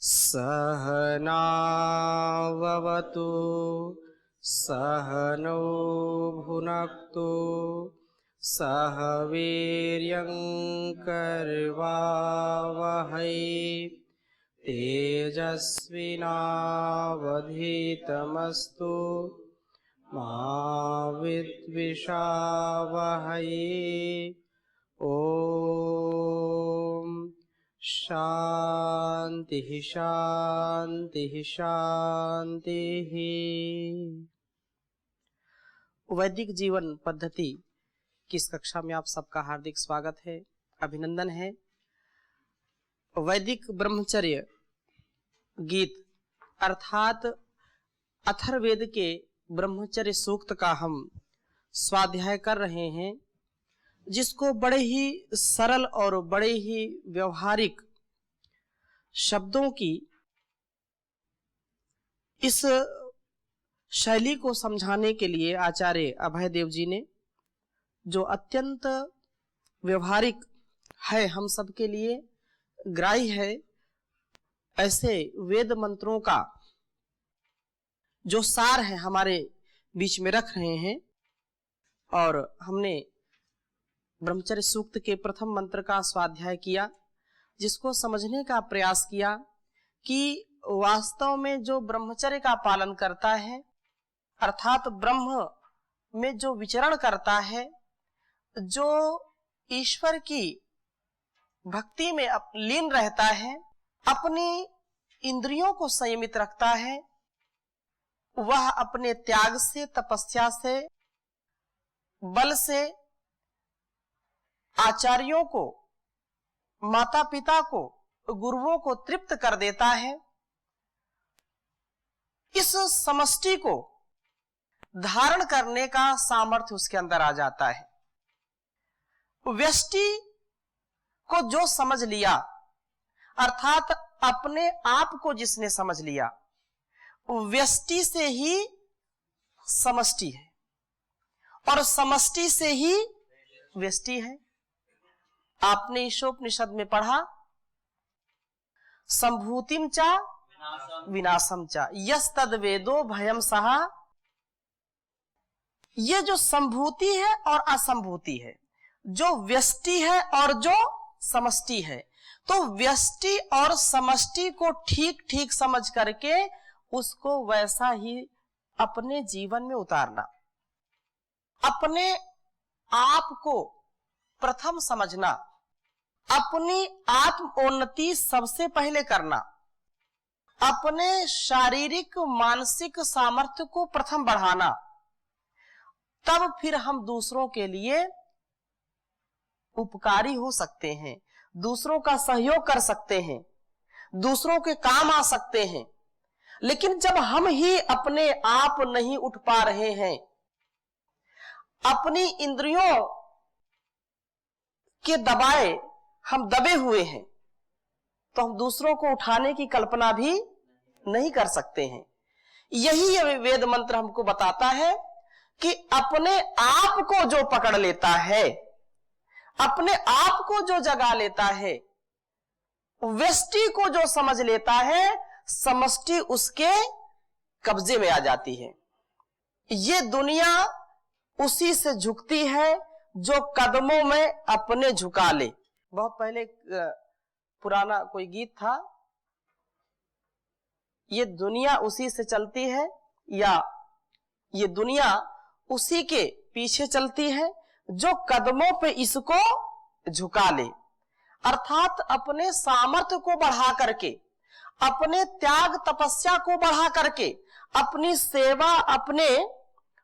सहनाववतु सहनौ भुनक्तु सह वीर्यं करवावहै तेजस्विनावधीतमस्तु मा विद्विषावहै। ओम शांति शांति शांति। वैदिक जीवन पद्धति की इस कक्षा में आप सबका हार्दिक स्वागत है, अभिनंदन है। वैदिक ब्रह्मचर्य गीत अर्थात अथर्ववेद के ब्रह्मचर्य सूक्त का हम स्वाध्याय कर रहे हैं, जिसको बड़े ही सरल और बड़े ही व्यवहारिक शब्दों की इस शैली को समझाने के लिए आचार्य अभय देव जी ने, जो अत्यंत व्यवहारिक है, हम सबके लिए ग्राह्य है, ऐसे वेद मंत्रों का जो सार है हमारे बीच में रख रहे हैं। और हमने ब्रह्मचर्य सूक्त के प्रथम मंत्र का स्वाध्याय किया, जिसको समझने का प्रयास किया कि वास्तव में जो ब्रह्मचर्य का पालन करता है, अर्थात ब्रह्म में जो विचरण करता है, जो ईश्वर की भक्ति में लीन रहता है, अपनी इंद्रियों को संयमित रखता है, वह अपने त्याग से, तपस्या से, बल से आचार्यों को, माता पिता को, गुरुओं को तृप्त कर देता है। इस समष्टि को धारण करने का सामर्थ्य उसके अंदर आ जाता है। व्यष्टि को जो समझ लिया, अर्थात अपने आप को जिसने समझ लिया, व्यष्टि से ही समष्टि है और समष्टि से ही व्यष्टि है। आपने ईशोपनिषद में पढ़ा, संभूतिम चा विनाशम चा यस्तद वेदो भयम सहा। ये जो संभूति है और असंभूति है, जो व्यष्टि है और जो समष्टि है, तो व्यष्टि और समष्टि को ठीक ठीक समझ करके उसको वैसा ही अपने जीवन में उतारना, अपने आप को प्रथम समझना, अपनी आत्मोन्नति सबसे पहले करना, अपने शारीरिक मानसिक सामर्थ्य को प्रथम बढ़ाना, तब फिर हम दूसरों के लिए उपकारी हो सकते हैं, दूसरों का सहयोग कर सकते हैं, दूसरों के काम आ सकते हैं। लेकिन जब हम ही अपने आप नहीं उठ पा रहे हैं, अपनी इंद्रियों के दबाए हम दबे हुए हैं, तो हम दूसरों को उठाने की कल्पना भी नहीं कर सकते हैं। यही वेद मंत्र हमको बताता है कि अपने आप को जो पकड़ लेता है, अपने आप को जो जगा लेता है, व्यष्टि को जो समझ लेता है, समष्टि उसके कब्जे में आ जाती है। ये दुनिया उसी से झुकती है जो कदमों में अपने झुका ले। बहुत पहले पुराना कोई गीत था, ये दुनिया उसी से चलती है, या ये दुनिया उसी के पीछे चलती है जो कदमों पे इसको झुका ले। अर्थात अपने सामर्थ्य को बढ़ा करके, अपने त्याग तपस्या को बढ़ा करके, अपनी सेवा, अपने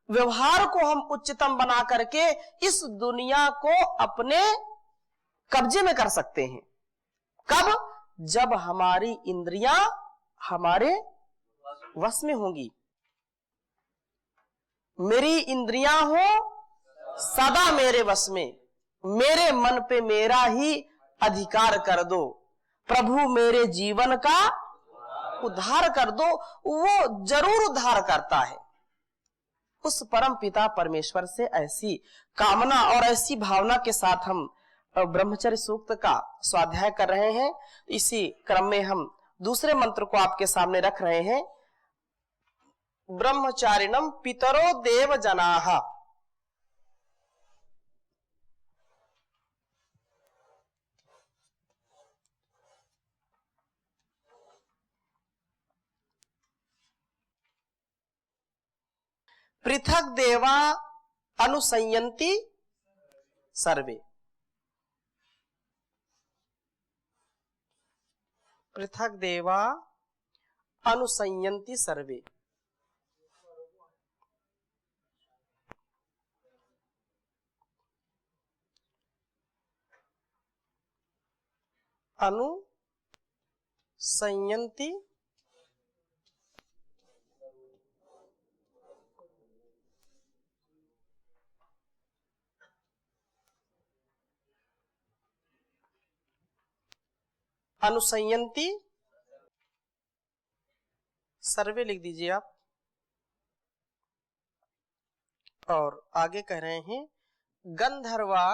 व्यवहार को हम उच्चतम बना करके इस दुनिया को अपने कब्जे में कर सकते हैं। कब? जब हमारी इंद्रियां हमारे वश में होंगी। मेरी इंद्रियां हो सदा मेरे वश में, मेरे मन पे मेरा ही अधिकार कर दो, प्रभु मेरे जीवन का उद्धार कर दो। वो जरूर उद्धार करता है। उस परम पिता परमेश्वर से ऐसी कामना और ऐसी भावना के साथ हम ब्रह्मचर्य सूक्त का स्वाध्याय कर रहे हैं। इसी क्रम में हम दूसरे मंत्र को आपके सामने रख रहे हैं। ब्रह्मचारिणम पितरो देव जनाः। पृथक देवा अनुसंयन्ति सर्वे। पृथक देवा अनुसंयन्ति सर्वे। अनुसंयन्ति अनुसंयन्ति सर्वे लिख दीजिए आप। और आगे कह रहे हैं गंधर्वा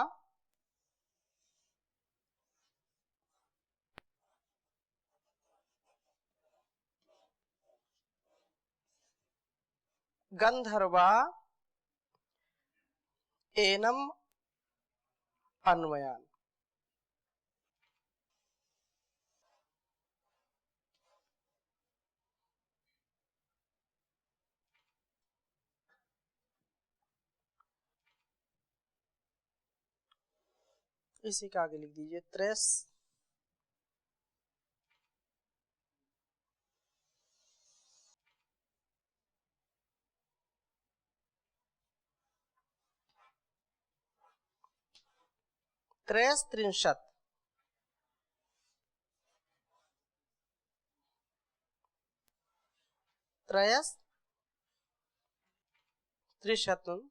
गंधर्वा एनम अन्वयान। इसी का आगे लिख दीजिए त्रेस त्रिंशत् त्रयस् त्रिशतम्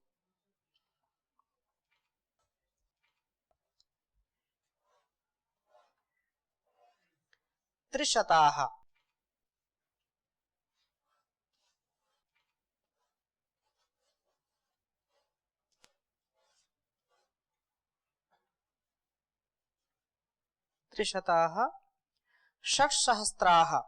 त्रिशताः। त्रिशताः षट्सहस्राः।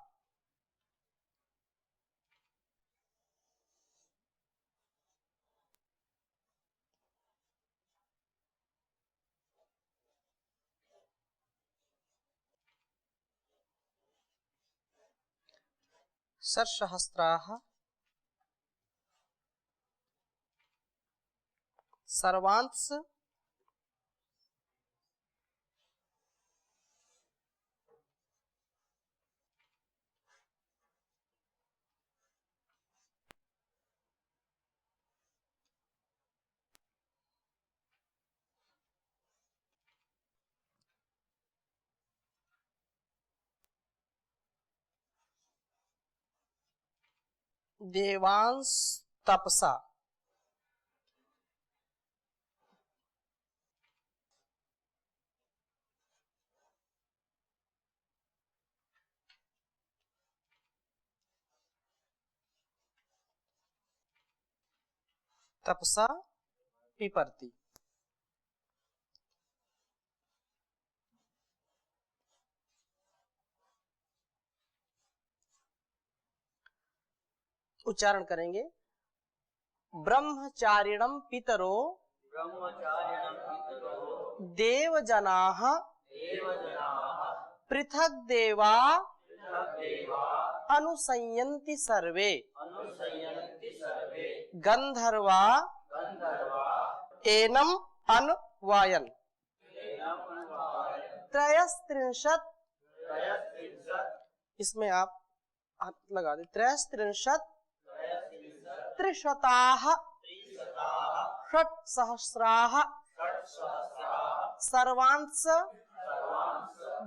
षट्सहस्राः सर्वांस देवांस तपसा। तपसा पिपर्ति। उच्चारण करेंगे ब्रह्मचारिणम पितरो देवजनाः पृथक देवा अनुसंयन्ति सर्वे गंधर्वा एनम अन्वयन्। त्रयस्त्रिंशत् इसमें आप हाथ लगा दे। त्रयस्त्रिंशत् त्रिशताः षट्सहस्राः सर्वांस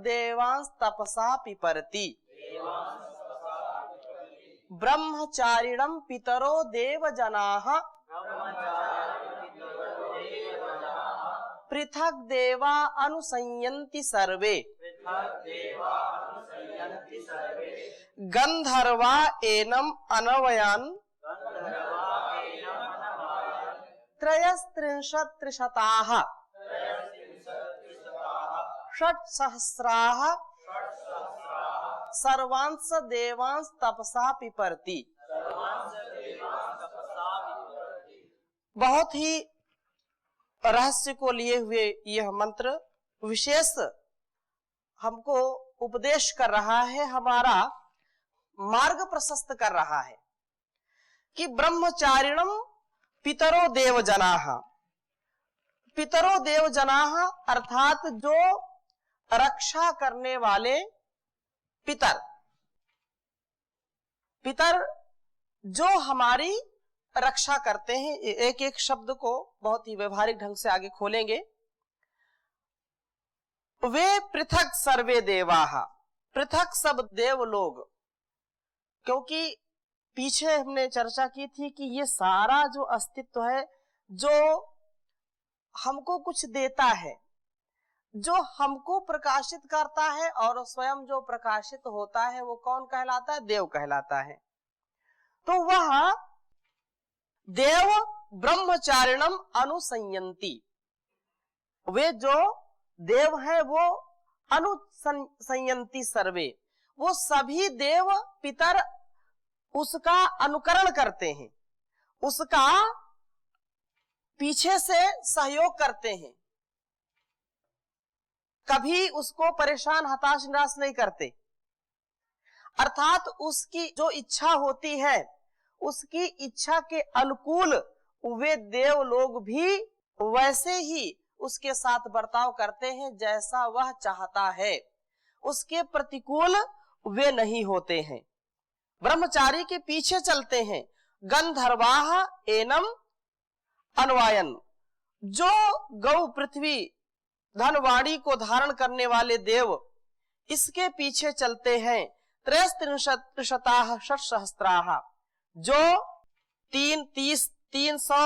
देवांस तपसा पिपर्ति। ब्रह्मचारिणम पितरो देवजनाः पृथक देवा अनुसंयन्ति सर्वे गंधर्वा एनम अन्वयान्। त्रयस्त्रिंशत् त्रिशताः षट्सहस्राः सर्वांश देवांश तपसा पिपरति। बहुत ही रहस्य को लिए हुए यह मंत्र विशेष हमको उपदेश कर रहा है, हमारा मार्ग प्रशस्त कर रहा है कि ब्रह्मचारिणम पितरो देव जनाः। पितरो देव जनाः अर्थात जो रक्षा करने वाले पितर, पितर जो हमारी रक्षा करते हैं। एक एक शब्द को बहुत ही व्यवहारिक ढंग से आगे खोलेंगे। वे पृथक सर्वे देवाः, पृथक सब देव लोग, क्योंकि पीछे हमने चर्चा की थी कि ये सारा जो अस्तित्व है, जो हमको कुछ देता है, जो हमको प्रकाशित करता है और स्वयं जो प्रकाशित होता है, वो कौन कहलाता है? देव कहलाता है। तो वह देव ब्रह्मचारिणम अनुसंयंती, वे जो देव है वो अनुसंयंती सर्वे, वो सभी देव पितर उसका अनुकरण करते हैं, उसका पीछे से सहयोग करते हैं, कभी उसको परेशान हताश निराश नहीं करते। अर्थात उसकी जो इच्छा होती है, उसकी इच्छा के अनुकूल वे देव लोग भी वैसे ही उसके साथ बर्ताव करते हैं जैसा वह चाहता है, उसके प्रतिकूल वे नहीं होते हैं, ब्रह्मचारी के पीछे चलते हैं। गंधर्वाः एनम अन्वायन, जो गौ पृथ्वी धनवाणी को धारण करने वाले देव इसके पीछे चलते हैं। त्रयस्त्रिंशताः षट्सहस्राः, जो 300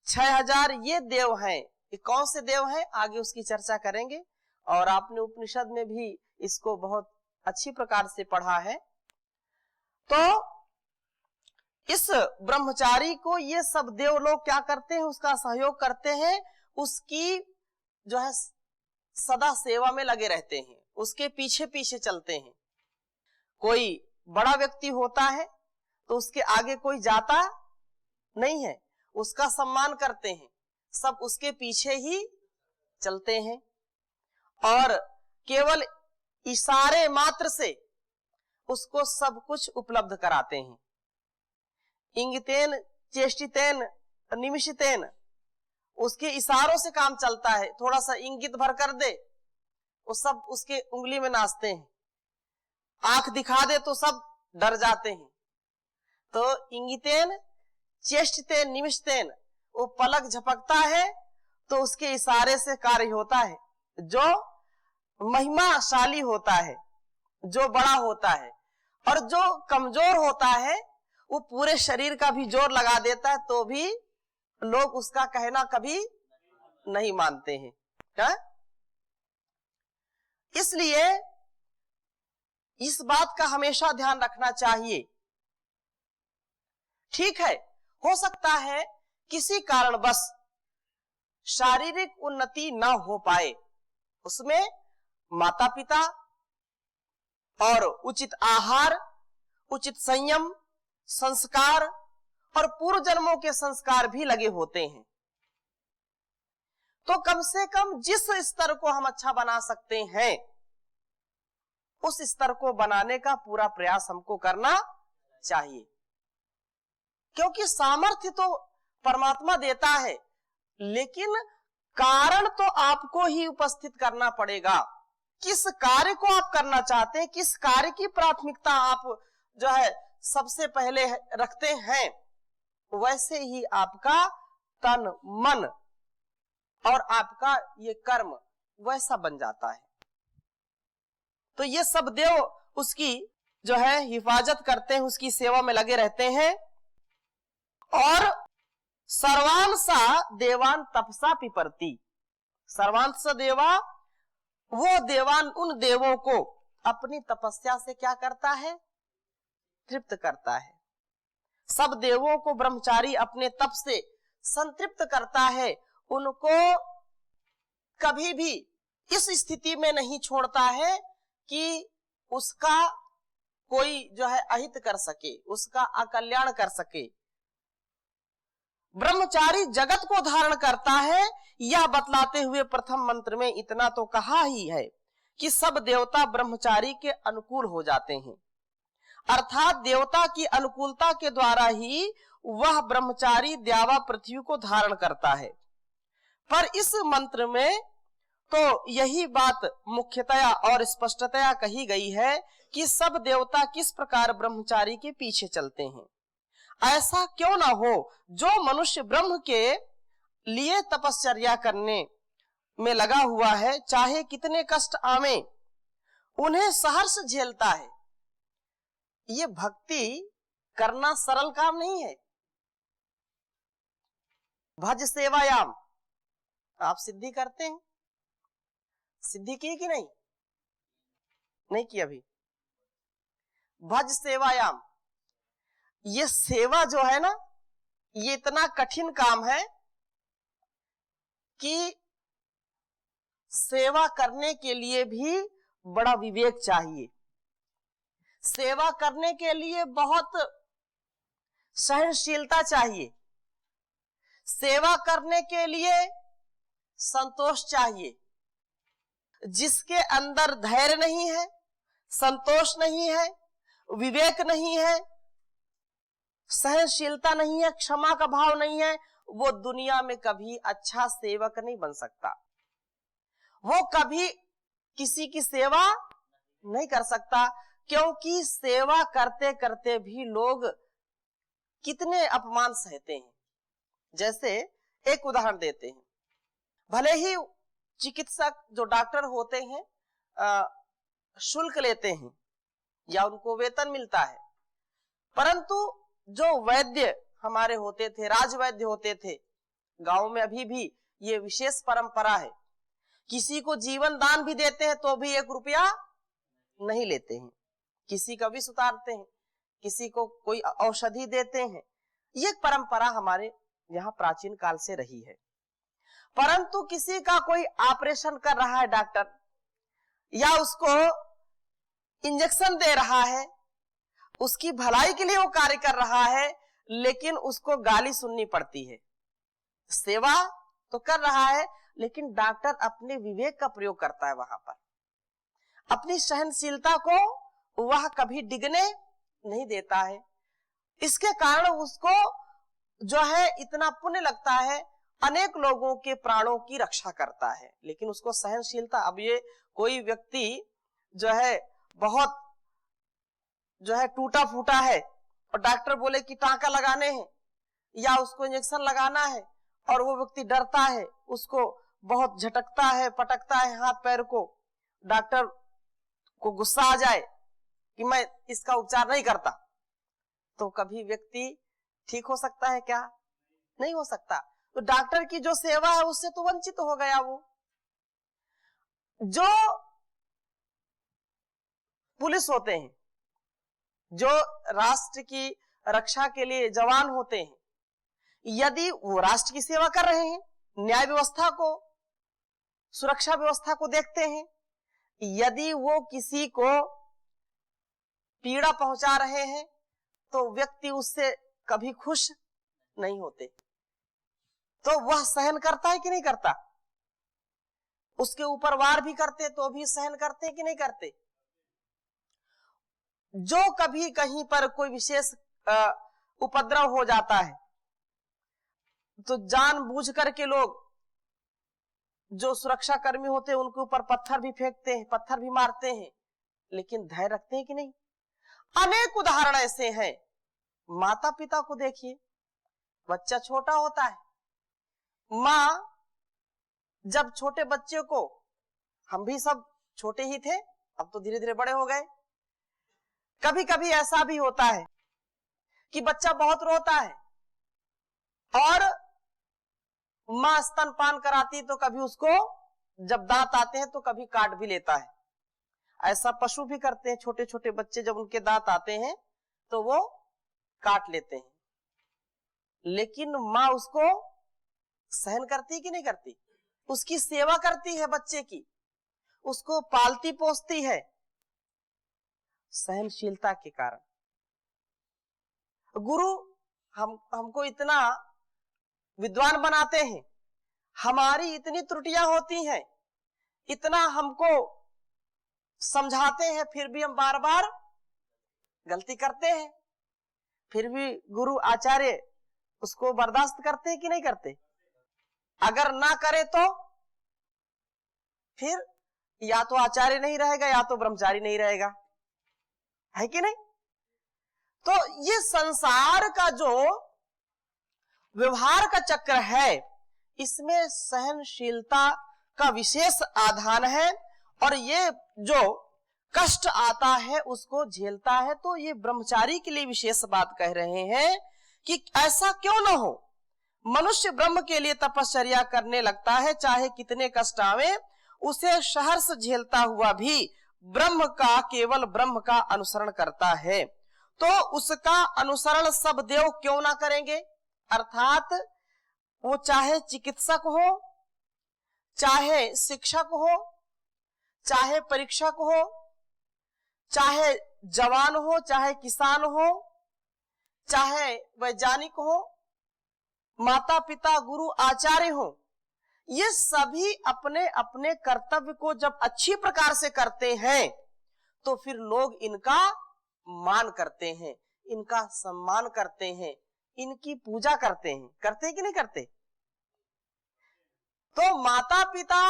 6000 ये देव हैं। ये कौन से देव हैं आगे उसकी चर्चा करेंगे, और आपने उपनिषद में भी इसको बहुत अच्छी प्रकार से पढ़ा है। तो इस ब्रह्मचारी को ये सब देव लोग क्या करते हैं? उसका सहयोग करते हैं, उसकी जो है सदा सेवा में लगे रहते हैं, उसके पीछे पीछे चलते हैं। कोई बड़ा व्यक्ति होता है तो उसके आगे कोई जाता नहीं है, उसका सम्मान करते हैं, सब उसके पीछे ही चलते हैं और केवल इशारे मात्र से उसको सब कुछ उपलब्ध कराते हैं। इंगितेन चेष्टितेन निमिषितेन, उसके इशारों से काम चलता है। थोड़ा सा इंगित भर कर दे, वो सब उसके उंगली में नाचते हैं, आंख दिखा दे तो सब डर जाते हैं। तो इंगितेन चेष्टितेन निमिषतेन, वो पलक झपकता है तो उसके इशारे से कार्य होता है। जो महिमाशाली होता है, जो बड़ा होता है, और जो कमजोर होता है वो पूरे शरीर का भी जोर लगा देता है तो भी लोग उसका कहना कभी नहीं मानते हैं। क्या? इसलिए इस बात का हमेशा ध्यान रखना चाहिए। ठीक है, हो सकता है किसी कारणवश शारीरिक उन्नति न हो पाए, उसमें माता पिता और उचित आहार, उचित संयम, संस्कार और पूर्व जन्मों के संस्कार भी लगे होते हैं। तो कम से कम जिस स्तर को हम अच्छा बना सकते हैं उस स्तर को बनाने का पूरा प्रयास हमको करना चाहिए, क्योंकि सामर्थ्य तो परमात्मा देता है, लेकिन कारण तो आपको ही उपस्थित करना पड़ेगा। किस कार्य को आप करना चाहते हैं, किस कार्य की प्राथमिकता आप जो है सबसे पहले रखते हैं, वैसे ही आपका तन मन और आपका ये कर्म वैसा बन जाता है। तो ये सब देव उसकी जो है हिफाजत करते हैं, उसकी सेवा में लगे रहते हैं। और सर्वांसा देवान तपसा पिपरति, सर्वांश देवा, वो देवान उन देवों को अपनी तपस्या से क्या करता है? तृप्त करता है। सब देवों को ब्रह्मचारी अपने तप से संतृप्त करता है, उनको कभी भी इस स्थिति में नहीं छोड़ता है कि उसका कोई जो है अहित कर सके, उसका अकल्याण कर सके। ब्रह्मचारी जगत को धारण करता है, यह बतलाते हुए प्रथम मंत्र में इतना तो कहा ही है कि सब देवता ब्रह्मचारी के अनुकूल हो जाते हैं, अर्थात देवता की अनुकूलता के द्वारा ही वह ब्रह्मचारी द्यावा पृथ्वी को धारण करता है। पर इस मंत्र में तो यही बात मुख्यतया और स्पष्टतया कही गई है कि सब देवता किस प्रकार ब्रह्मचारी के पीछे चलते हैं। ऐसा क्यों ना हो, जो मनुष्य ब्रह्म के लिए तपश्चर्या करने में लगा हुआ है, चाहे कितने कष्ट आवे उन्हें सहर्ष झेलता है। ये भक्ति करना सरल काम नहीं है। भज सेवायाम, आप सिद्धि करते हैं, सिद्धि की कि नहीं? नहीं की अभी। भज सेवायाम, ये सेवा जो है ना, ये इतना कठिन काम है कि सेवा करने के लिए भी बड़ा विवेक चाहिए, सेवा करने के लिए बहुत सहनशीलता चाहिए, सेवा करने के लिए संतोष चाहिए। जिसके अंदर धैर्य नहीं है, संतोष नहीं है, विवेक नहीं है, सहनशीलता नहीं है, क्षमा का भाव नहीं है, वो दुनिया में कभी अच्छा सेवक नहीं बन सकता। वो कभी किसी की सेवा नहीं कर सकता, क्योंकि सेवा करते करते भी लोग कितने अपमान सहते हैं। जैसे एक उदाहरण देते हैं, भले ही चिकित्सक जो डॉक्टर होते हैं शुल्क लेते हैं या उनको वेतन मिलता है, परंतु जो वैद्य हमारे होते थे, राजवैद्य होते थे, गांव में अभी भी ये विशेष परंपरा है, किसी को जीवन दान भी देते हैं तो भी 1 रुपया नहीं लेते हैं, किसी का विष उतारते हैं, किसी को कोई औषधि देते हैं। ये परंपरा हमारे यहाँ प्राचीन काल से रही है। परंतु किसी का कोई ऑपरेशन कर रहा है डॉक्टर, या उसको इंजेक्शन दे रहा है, उसकी भलाई के लिए वो कार्य कर रहा है, लेकिन उसको गाली सुननी पड़ती है। सेवा तो कर रहा है, लेकिन डॉक्टर अपने विवेक का प्रयोग करता है, वहां पर अपनी सहनशीलता को वह कभी डिगने नहीं देता है। इसके कारण उसको जो है इतना पुण्य लगता है, अनेक लोगों के प्राणों की रक्षा करता है, लेकिन उसको सहनशीलता। अब ये कोई व्यक्ति जो है बहुत जो है टूटा फूटा है और डॉक्टर बोले कि टांका लगाने हैं या उसको इंजेक्शन लगाना है, और वो व्यक्ति डरता है, उसको बहुत झटकता है, पटकता है हाथ पैर को, डॉक्टर को गुस्सा आ जाए कि मैं इसका उपचार नहीं करता, तो कभी व्यक्ति ठीक हो सकता है क्या? नहीं हो सकता। तो डॉक्टर की जो सेवा है उससे तो वंचित हो गया वो। जो पुलिस होते हैं, जो राष्ट्र की रक्षा के लिए जवान होते हैं, यदि वो राष्ट्र की सेवा कर रहे हैं, न्याय व्यवस्था को, सुरक्षा व्यवस्था को देखते हैं, यदि वो किसी को पीड़ा पहुंचा रहे हैं तो व्यक्ति उससे कभी खुश नहीं होते, तो वह सहन करता है कि नहीं करता? उसके ऊपर वार भी करते तो भी सहन करते कि नहीं करते? जो कभी कहीं पर कोई विशेष उपद्रव हो जाता है तो जानबूझ करके लोग जो सुरक्षा कर्मी होते हैं उनके ऊपर पत्थर भी फेंकते हैं, पत्थर भी मारते हैं, लेकिन धैर्य रखते हैं कि नहीं? अनेक उदाहरण ऐसे हैं। माता पिता को देखिए, बच्चा छोटा होता है, माँ जब छोटे बच्चे को, हम भी सब छोटे ही थे, अब तो धीरे धीरे बड़े हो गए, कभी कभी ऐसा भी होता है कि बच्चा बहुत रोता है और माँ स्तनपान कराती तो कभी उसको जब दांत आते हैं तो कभी काट भी लेता है। ऐसा पशु भी करते हैं, छोटे छोटे बच्चे जब उनके दांत आते हैं तो वो काट लेते हैं, लेकिन माँ उसको सहन करती कि नहीं करती? उसकी सेवा करती है बच्चे की, उसको पालती पोसती है, सहनशीलता के कारण। गुरु हमको इतना विद्वान बनाते हैं, हमारी इतनी त्रुटियां होती हैं, इतना हमको समझाते हैं, फिर भी हम बार बार गलती करते हैं। फिर भी गुरु आचार्य उसको बर्दाश्त करते हैं कि नहीं करते? अगर ना करे तो फिर या तो आचार्य नहीं रहेगा या तो ब्रह्मचारी नहीं रहेगा, है कि नहीं? तो ये संसार का जो व्यवहार का चक्र है, इसमें सहनशीलता का विशेष आधान है, और ये जो कष्ट आता है उसको झेलता है। तो ये ब्रह्मचारी के लिए विशेष बात कह रहे हैं कि ऐसा क्यों न हो, मनुष्य ब्रह्म के लिए तपश्चर्या करने लगता है, चाहे कितने कष्ट आवे, उसे सहर्ष झेलता हुआ भी ब्रह्म का, केवल ब्रह्म का अनुसरण करता है। तो उसका अनुसरण सब देव क्यों ना करेंगे? अर्थात वो चाहे चिकित्सक हो, चाहे शिक्षक हो, चाहे परीक्षक हो, चाहे जवान हो, चाहे किसान हो, चाहे वैज्ञानिक हो, माता पिता गुरु आचार्य हो, ये सभी अपने अपने कर्तव्य को जब अच्छी प्रकार से करते हैं तो फिर लोग इनका मान करते हैं, इनका सम्मान करते हैं, इनकी पूजा करते हैं। करते हैं कि नहीं करते? तो माता पिता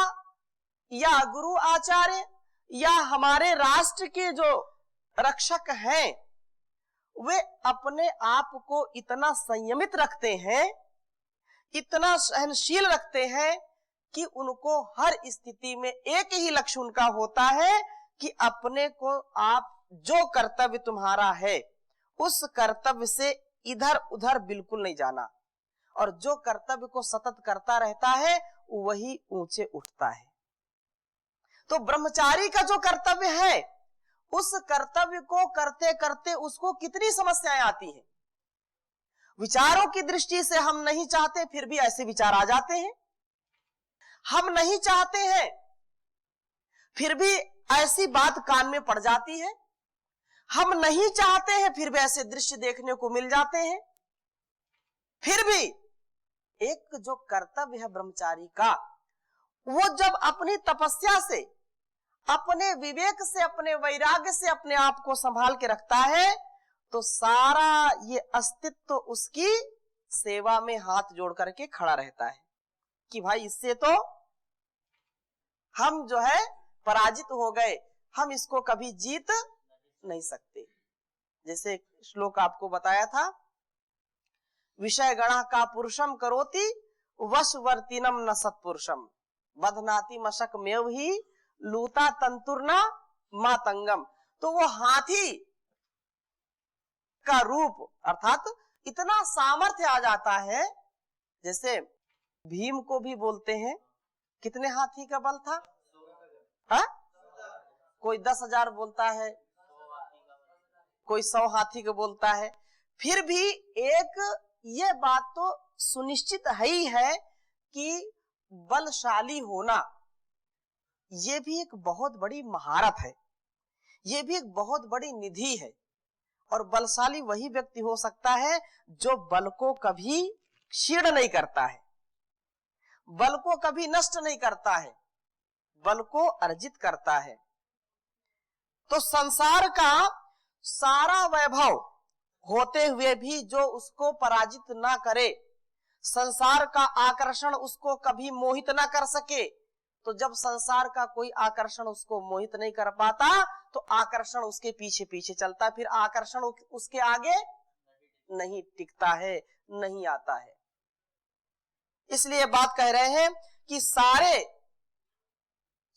या गुरु आचार्य या हमारे राष्ट्र के जो रक्षक हैं, वे अपने आप को इतना संयमित रखते हैं, इतना सहनशील रखते हैं कि उनको हर स्थिति में एक ही लक्ष्य उनका होता है कि अपने को, आप जो कर्तव्य तुम्हारा है उस कर्तव्य से इधर उधर बिल्कुल नहीं जाना, और जो कर्तव्य को सतत करता रहता है वही ऊंचे उठता है। तो ब्रह्मचारी का जो कर्तव्य है, उस कर्तव्य को करते करते उसको कितनी समस्याएं आती हैं। विचारों की दृष्टि से हम नहीं चाहते, फिर भी ऐसे विचार आ जाते हैं। हम नहीं चाहते हैं, फिर भी ऐसी बात कान में पड़ जाती है। हम नहीं चाहते हैं, फिर भी ऐसे दृश्य देखने को मिल जाते हैं। फिर भी एक जो कर्तव्य है ब्रह्मचारी का, वो जब अपनी तपस्या से, अपने विवेक से, अपने वैराग्य से अपने आप को संभाल के रखता है, तो सारा ये अस्तित्व उसकी सेवा में हाथ जोड़ करके खड़ा रहता है कि भाई इससे तो हम जो है पराजित हो गए, हम इसको कभी जीत नहीं सकते। जैसे श्लोक आपको बताया था, विषय गणा का पुरुषम करोति वशवर्तिनम न सत्पुरुषम बधनाति मशक मेव ही लूता तंतुर्ना मातंगम। तो वो हाथी का रूप, अर्थात इतना सामर्थ्य आ जाता है। जैसे भीम को भी बोलते हैं, कितने हाथी का बल था? हा? कोई 10,000 बोलता है, कोई 100 हाथी का बोलता है। फिर भी एक ये बात तो सुनिश्चित ही है कि बलशाली होना ये भी एक बहुत बड़ी महारत है, ये भी एक बहुत बड़ी निधि है। और बलशाली वही व्यक्ति हो सकता है जो बल को कभी क्षीण नहीं करता है, बल को कभी नष्ट नहीं करता है, बल को अर्जित करता है। तो संसार का सारा वैभव होते हुए भी जो उसको पराजित ना करे, संसार का आकर्षण उसको कभी मोहित ना कर सके, तो जब संसार का कोई आकर्षण उसको मोहित नहीं कर पाता तो आकर्षण उसके पीछे पीछे चलता, फिर आकर्षण उसके आगे नहीं टिकता है, नहीं आता है। इसलिए बात कह रहे हैं कि सारे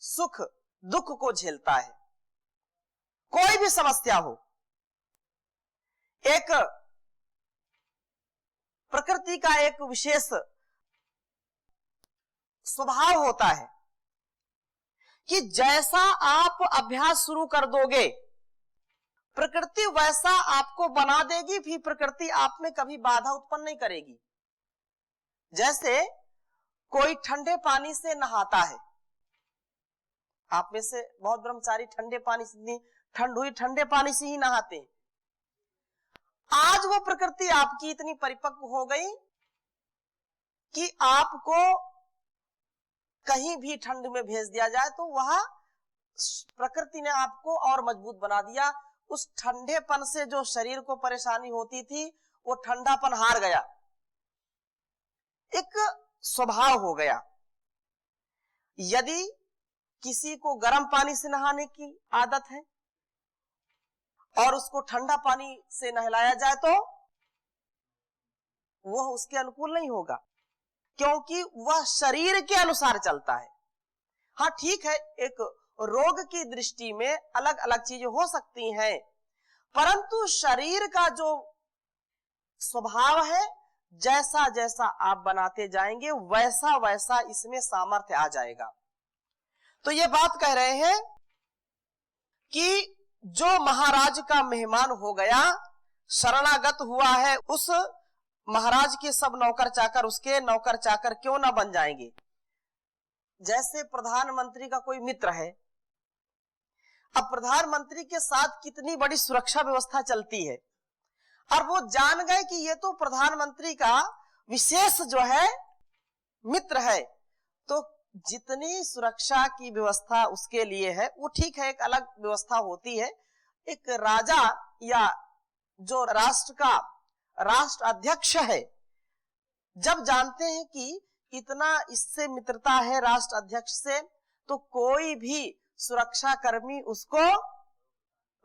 सुख दुख को झेलता है, कोई भी समस्या हो। एक प्रकृति का एक विशेष स्वभाव होता है कि जैसा आप अभ्यास शुरू कर दोगे, प्रकृति वैसा आपको बना देगी, फिर प्रकृति आप में कभी बाधा उत्पन्न नहीं करेगी। जैसे कोई ठंडे पानी से नहाता है, आप में से बहुत ब्रह्मचारी ठंडे पानी से ठंड हुई, ठंडे पानी से ही नहाते। आज वो प्रकृति आपकी इतनी परिपक्व हो गई कि आपको कहीं भी ठंड में भेज दिया जाए तो वह प्रकृति ने आपको और मजबूत बना दिया। उस ठंडेपन से जो शरीर को परेशानी होती थी वो ठंडापन हार गया, एक स्वभाव हो गया। यदि किसी को गर्म पानी से नहाने की आदत है और उसको ठंडा पानी से नहलाया जाए तो वह उसके अनुकूल नहीं होगा, क्योंकि वह शरीर के अनुसार चलता है। हाँ ठीक है, एक रोग की दृष्टि में अलग अलग चीजें हो सकती हैं, परंतु शरीर का जो स्वभाव है, जैसा जैसा आप बनाते जाएंगे वैसा वैसा इसमें सामर्थ्य आ जाएगा। तो ये बात कह रहे हैं कि जो महाराज का मेहमान हो गया, शरणागत हुआ है, उस महाराज के सब नौकर चाकर उसके नौकर चाकर क्यों ना बन जाएंगे। जैसे प्रधानमंत्री का कोई मित्र है, अब प्रधानमंत्री के साथ कितनी बड़ी सुरक्षा व्यवस्था चलती है, और वो जान गए कि ये तो प्रधानमंत्री का विशेष जो है मित्र है, तो जितनी सुरक्षा की व्यवस्था उसके लिए है वो ठीक है, एक अलग व्यवस्था होती है। एक राजा या जो राष्ट्र का राष्ट्र अध्यक्ष है, जब जानते हैं कि इतना इससे मित्रता है राष्ट्र अध्यक्ष से, तो कोई भी सुरक्षा कर्मी उसको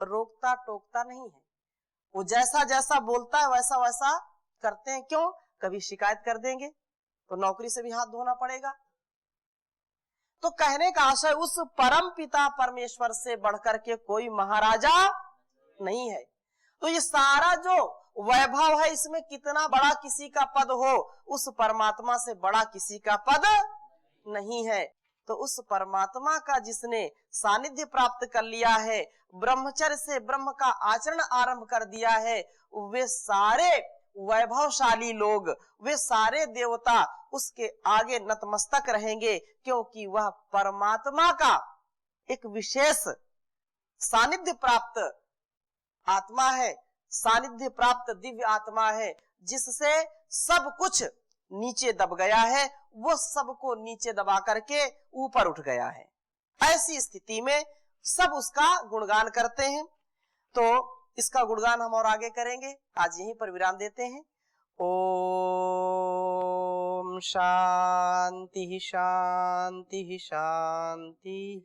रोकता टोकता नहीं है। वो जैसा जैसा बोलता है वैसा वैसा करते हैं। क्यों? कभी शिकायत कर देंगे तो नौकरी से भी हाथ धोना पड़ेगा। तो कहने का आशय, उस परम पिता परमेश्वर से बढ़कर के कोई महाराजा नहीं है। तो ये सारा जो वैभव है, इसमें कितना बड़ा किसी का पद हो, उस परमात्मा से बड़ा किसी का पद नहीं है। तो उस परमात्मा का जिसने सानिध्य प्राप्त कर लिया है, ब्रह्मचर्य से ब्रह्म का आचरण आरंभ कर दिया है, वे सारे वैभवशाली लोग, वे सारे देवता उसके आगे नतमस्तक रहेंगे, क्योंकि वह परमात्मा का एक विशेष सानिध्य प्राप्त आत्मा है, सानिध्य प्राप्त दिव्य आत्मा है, जिससे सब कुछ नीचे दब गया है, वो सबको नीचे दबा करके ऊपर उठ गया है। ऐसी स्थिति में सब उसका गुणगान करते हैं। तो इसका गुणगान हम और आगे करेंगे। आज यहीं पर विराम देते हैं। ओम शांति शांति शांति।